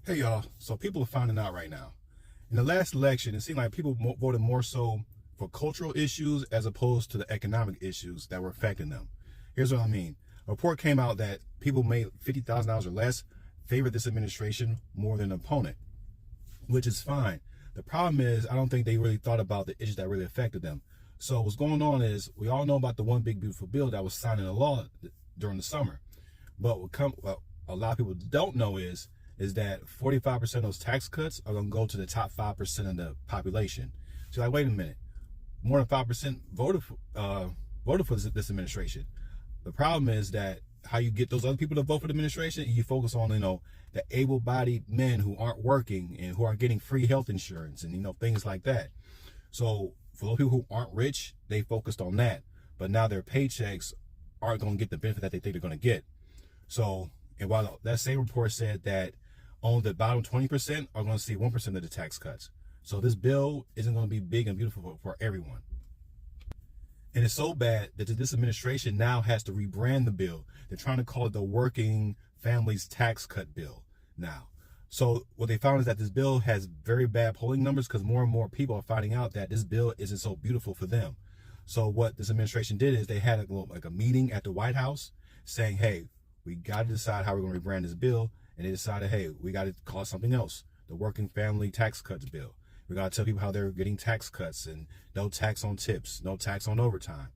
Hey y'all, so people are finding out right now. In the last election, it seemed like people voted more so for cultural issues as opposed to the economic issues that were affecting them. Here's what I mean. A report came out that people made $50,000 or less favored this administration more than an opponent, which is fine. The problem is, I don't think they really thought about the issues that really affected them. So what's going on is, we all know about the one big beautiful bill that was signed into law during the summer. But what a lot of people don't know is that 45% of those tax cuts are going to go to the top 5% of the population. So like, wait a minute, more than 5% voted for this administration. The problem is that how you get those other people to vote for the administration, you focus on, the able-bodied men who aren't working and who are getting free health insurance and, things like that. So for those people who aren't rich, they focused on that. But now their paychecks aren't going to get the benefit that they think they're going to get. So, and while that same report said that on the bottom 20% are going to see 1% of the tax cuts. So this bill isn't going to be big and beautiful for everyone. And it's so bad that this administration now has to rebrand the bill. They're trying to call it the Working Families Tax Cut Bill now. So what they found is that this bill has very bad polling numbers because more and more people are finding out that this bill isn't so beautiful for them. So what this administration did is they had a meeting at the White House saying, hey, we got to decide how we're going to rebrand this bill. And they decided, hey, we got to call it something else. The Working Family Tax Cuts Bill. We got to tell people how they're getting tax cuts and no tax on tips, no tax on overtime.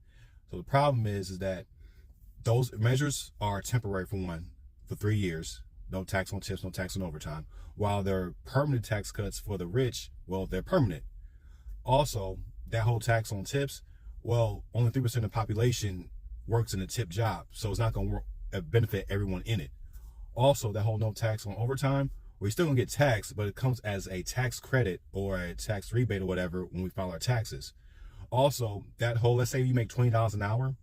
So the problem is that those measures are temporary for 3 years. No tax on tips, no tax on overtime. While their permanent tax cuts for the rich, well, they're permanent. Also, that whole tax on tips, well, only 3% of the population works in a tip job. So it's not going to benefit everyone in it. Also, that whole no tax on overtime, we're still gonna get taxed, but it comes as a tax credit or a tax rebate or whatever when we file our taxes. Also, that whole, let's say you make $20 an hour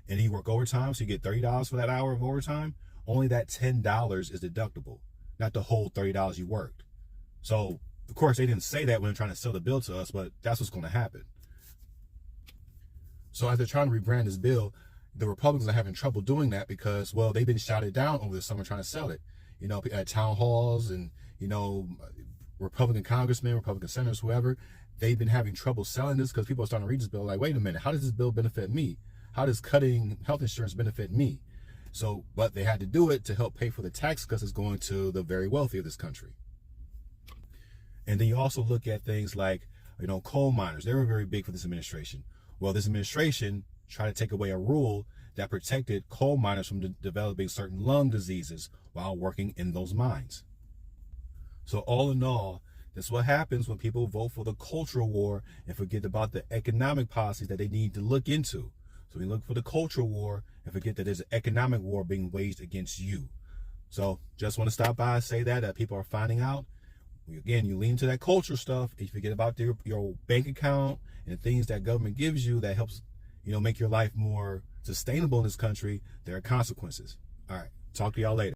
and you work overtime, so you get $30 for that hour of overtime, only that $10 is deductible, not the whole $30 you worked. So, of course, they didn't say that when they're trying to sell the bill to us, but that's what's gonna happen. So as they're trying to rebrand this bill, the Republicans are having trouble doing that because, well, they've been shouted down over the summer trying to sell it. At town halls and, Republican congressmen, Republican senators, whoever, they've been having trouble selling this because people are starting to read this bill like, wait a minute, how does this bill benefit me? How does cutting health insurance benefit me? So, but they had to do it to help pay for the tax cuts that's going to the very wealthy of this country. And then you also look at things like, coal miners. They were very big for this administration. Well, this administration try to take away a rule that protected coal miners from developing certain lung diseases while working in those mines. So all in all, that's what happens when people vote for the cultural war and forget about the economic policies that they need to look into. So we look for the cultural war and forget that there's an economic war being waged against you. So just want to stop by and say that people are finding out. Again, you lean to that cultural stuff and you forget about your bank account and the things that government gives you that helps make your life more sustainable in this country. There are consequences. All right. Talk to y'all later.